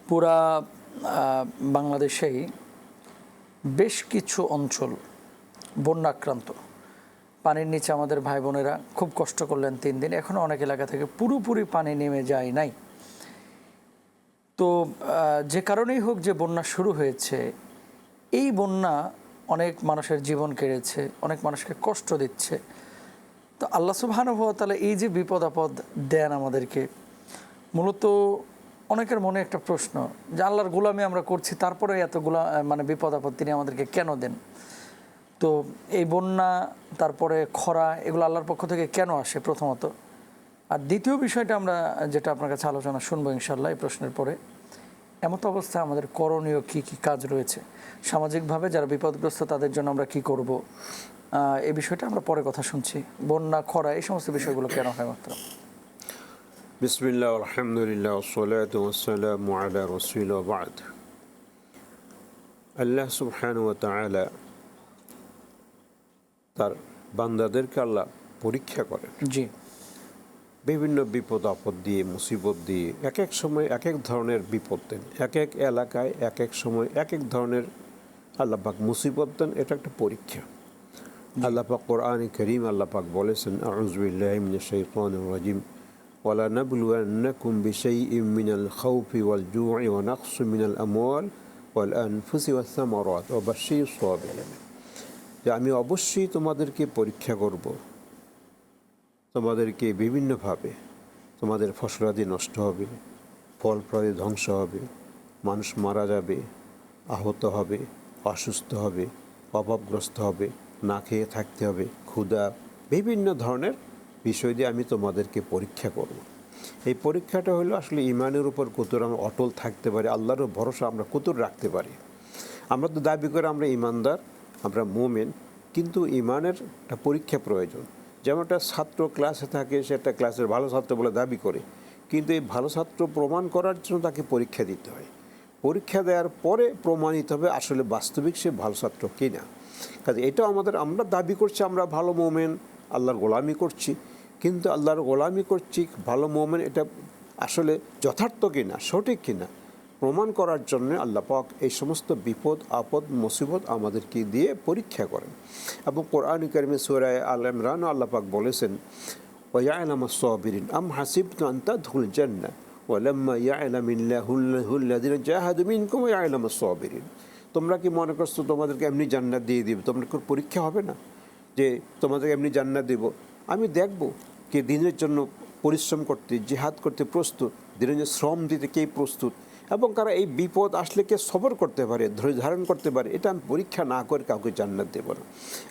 পুরা বাংলাদেশেই বেশ কিছু অঞ্চল বন্যাক্রান্ত। পানির নিচে আমাদের ভাই বোনেরা খুব কষ্ট করলেন 3 দিন। এখনও অনেক এলাকা থেকে পুরোপুরি পানি নেমে যায় নাই। তো যে কারণেই হোক যে বন্যা শুরু হয়েছে, এই বন্যা অনেক মানুষের জীবন কেড়েছে, অনেক মানুষকে কষ্ট দিচ্ছে। তো আল্লাহ সুবহানাহু ওয়া তাআলা এই যে বিপদ আপদ দেন আমাদেরকে, মূলত অনেকের মনে একটা প্রশ্ন যে আল্লাহর গোলামি আমরা করছি, তারপরে এতগুলা বিপদ আপদ তিনি আমাদেরকে কেন দেন? তো এই বন্যা, তারপরে খরা, এগুলো আল্লাহর পক্ষ থেকে কেন আসে প্রথমত? আর দ্বিতীয় বিষয়টা আমরা যেটা আপনার কাছে আলোচনা শুনবো ইনশাআল্লাহ এই প্রশ্নের পরে, এমত অবস্থায় আমাদের করণীয় কি কি কাজ রয়েছে, সামাজিকভাবে যারা বিপদগ্রস্ত তাদের জন্য আমরা কি করব, এই বিষয়টা আমরা পরে কথা শুনছি। বন্যা, খরা, এই সমস্ত বিষয়গুলো কেন হয় মাত্র? বিসমিল্লাহ, আলহামদুলিল্লাহ, ওয়াসসালাতু ওয়াসসালামু আলা রাসূলিল্লাহ ওয়া বা'দ। আল্লাহ সুবহানাহু ওয়া তাআলা তার বান্দাদেরকে আল্লাহ পরীক্ষা করেন। জি, বিভিন্ন বিপদ আপদ দিয়ে, মুসিবত দিয়ে, এক এক সময় এক এক ধরনের বিপদ দেন, এক এক এলাকায় এক এক সময় এক এক ধরনের আল্লাহ পাক মুসিবত দেন। এটা একটা পরীক্ষা। আল্লাহ পাক কোরআনে কারীম আল্লাহ পাক বলেছেন, আউযু বিল্লাহি মিনাশ শাইতানির রাজিম, ওয়ালা নাবলুওয়ান্নাকুম বিশাইইম মিনাল খাউফি ওয়াল জু'i ওয়া নাকসিম মিনাল আমওয়াল ওয়াল আনফুসি ওয়াস সামারাত ওয়া বাশশিরিস সাবিরিন। যে আমি অবশ্যই তোমাদেরকে পরীক্ষা করব, তোমাদেরকে বিভিন্নভাবে, তোমাদের ফসলাদি নষ্ট হবে, ফল ফলাদি ধ্বংস হবে, মানুষ মারা যাবে, আহত হবে, অসুস্থ হবে, অভাবগ্রস্ত হবে, না খেয়ে থাকতে হবে, ক্ষুধা, বিভিন্ন ধরনের বিষয় দিয়ে আমি তোমাদেরকে পরীক্ষা করব। এই পরীক্ষাটা হলো আসলে ইমানের উপর কতটা আমরা অটল থাকতে পারি, আল্লাহর ভরসা আমরা কতটা রাখতে পারি। আমরা তো দাবি করে আমরা ইমানদার, আমরা মুমিন, কিন্তু ইমানের একটা পরীক্ষা প্রয়োজন। যেমন একটা ছাত্র ক্লাসে থাকে, সে একটা ক্লাসের ভালো ছাত্র বলে দাবি করে, কিন্তু এই ভালো ছাত্র প্রমাণ করার জন্য তাকে পরীক্ষা দিতে হয়। পরীক্ষা দেওয়ার পরে প্রমাণিত হবে আসলে বাস্তবিক সে ভালো ছাত্র কিনা। কাজে এটাও আমরা দাবি করছি আমরা ভালো মুমিন, আল্লাহর গোলামি করছি, কিন্তু আল্লাহর গোলামি করছি ভালো মুমিন, এটা আসলে যথার্থ কিনা, সঠিক কিনা প্রমাণ করার জন্য আল্লাহ পাক এই সমস্ত বিপদ আপদ মুসিবত আমাদেরকে দিয়ে পরীক্ষা করেন। এবং কোরআন কারীমে সূরা আল ইমরান আল্লাহ পাক বলেছেন, ওয়া ইয়ালামাস সাবিরিন আম হাসিবতুম আন তাদখুল জান্নাহ ওয়া লাম্মা ইয়ালামিল্লাহুল্লাযিনা জাহাদু মিনকুম ওয়া ইয়ালামাস সাবিরিন। তোমরা কি মনে করছো তোমাদেরকে এমনি জান্নাত দিয়ে দিব? তোমাদের কোনো পরীক্ষা হবে না যে তোমাদেরকে এমনি জান্নাত দেব? আমি দেখব কে দিনের জন্য পরিশ্রম করতে, জিহাদ করতে প্রস্তুত, দিনের জন্য শ্রম দিতে কে প্রস্তুত, এবং কারা এই বিপদ আসলে কে সবর করতে পারে, ধৈর্য ধারণ করতে পারে। এটা আমি পরীক্ষা না করে কাউকে জান্নাত দেব না।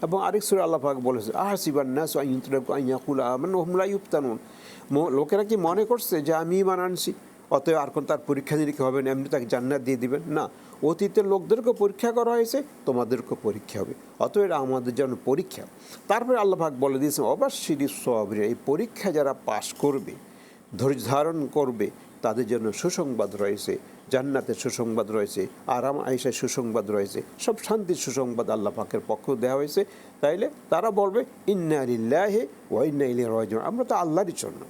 এবং আরেক সূরা আল্লাহ পাক বলেছে, আহসিবান নাসু আন ইউতরাকু আন ইয়াকুলু আমান্না ওয়া হুম লা ইফতানুন। লোকেরা কি মনে করছে যে আমি ঈমান আনছি, অতএব আর কোন তার পরীক্ষা নিরীক্ষা হবে না, এমনি তাকে জান্নাত দিয়ে দিবেন? না, অতীতের লোকদেরকে পরীক্ষা করা হয়েছে, তোমাদেরকে পরীক্ষা হবে, অতএব আমাদের জন্য পরীক্ষা। তারপরে আল্লাহ পাক বলে দিয়েছেন, অবাশশিরিস সাবিরিন, এই পরীক্ষা যারা পাশ করবে, ধৈর্য ধারণ করবে, তাদের জন্য সুসংবাদ রয়েছে, জান্নাতের সুসংবাদ রয়েছে, আরাম আয়েশার সুসংবাদ রয়েছে, সব শান্তির সুসংবাদ আল্লাহ পাকের পক্ষ দেওয়া হয়েছে। তাইলে তারা বলবে, ইন্না লিল্লাহি ওয়া ইন্না ইলাইহি রাজিউন, আমরা তো আল্লাহরই জন্য,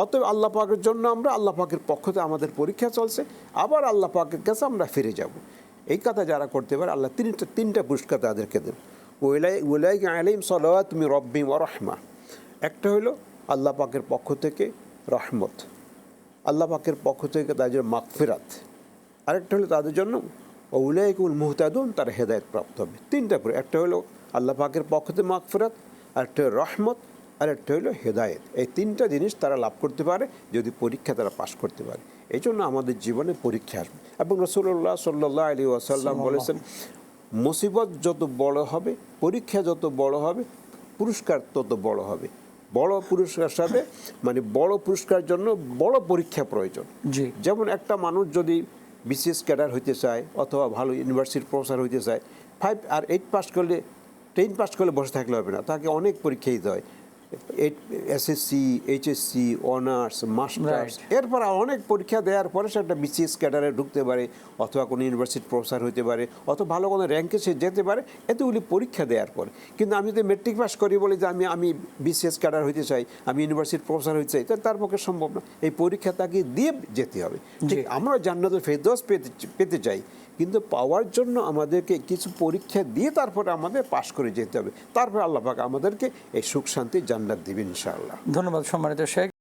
অতএব আল্লাহ পাকের জন্য আমরা, আল্লাহ পাকের পক্ষ থেকে আমাদের পরীক্ষা চলছে, আবার আল্লাহ পাকের কাছে আমরা ফিরে যাব। এই কথা যারা করতে পারে আল্লাহ তিনটা পুরস্কার তাদেরকে দেন। উলাইকা আলাইহিম সালাওয়াতু মির রাব্বিহিম ওয়া রাহমা। একটা হলো আল্লাহ পাকের পক্ষ থেকে রহমত, আল্লাহ পাকের পক্ষ থেকে তাদের জন্য মাগফিরাত। আরেকটা হলো তাদের জন্য উলাইকুল মুহতাদুন, তারা হেদায়েত প্রাপ্ত হবে। তিনটা করে, একটা হলো আল্লাহ পাকের পক্ষ থেকে মাগফিরাত, আরেকটা হলো রহমত, আর একটা হলো হেদায়েত। এই তিনটা জিনিস তারা লাভ করতে পারে যদি পরীক্ষা তারা পাশ করতে পারে। এই জন্য আমাদের জীবনে পরীক্ষা আসবে। এবং রাসূলুল্লাহ সাল্লাল্লাহু আলাইহি ওয়াসাল্লাম বলেছেন, মুসিবত যত বড় হবে, পরীক্ষা যত বড় হবে, পুরস্কার তত বড় হবে। বড় পুরস্কার সাথে বড় পুরস্কার জন্য বড় পরীক্ষা প্রয়োজন। যেমন একটা মানুষ যদি বিসিএস ক্যাডার হইতে চায়, অথবা ভালো ইউনিভার্সিটির প্রফেসর হইতে চায়, 5 আর 8 পাস করলে, 10 পাস করলে বসে থাকলে হবে না, তাকে অনেক পরীক্ষা দিতে হয়। SSC, HSC, honours, masters, Right. এরপর অনেক পরীক্ষা দেওয়ার পরে সে একটা বিসিএস ক্যাডারে ঢুকতে পারে, অথবা কোনো ইউনিভার্সিটির প্রফেসর হতে পারে, অথবা ভালো কোনো র্যাঙ্কে সে যেতে পারে, এতগুলি পরীক্ষা দেওয়ার পরে। কিন্তু আমি যদি মেট্রিক পাস করি বলি যে আমি বিসিএস ক্যাডার হইতে চাই, আমি ইউনিভার্সিটির প্রফেসর হইতে চাই, তার পক্ষে সম্ভব না। এই পরীক্ষা তাকে দিয়ে যেতে হবে। ঠিক আমরা জান্নাতুল ফেরদৌস পেতে চাই, কিন্তু পাওয়ার জন্য আমাদেরকে কিছু পরীক্ষা দিয়ে তারপরে আমাদের পাশ করে যেতে হবে। তারপরে আল্লাহ পাক আমাদেরকে এই সুখ শান্তি জান্নাত দিবেন ইনশাআল্লাহ। ধন্যবাদ সম্মানিত শেখ।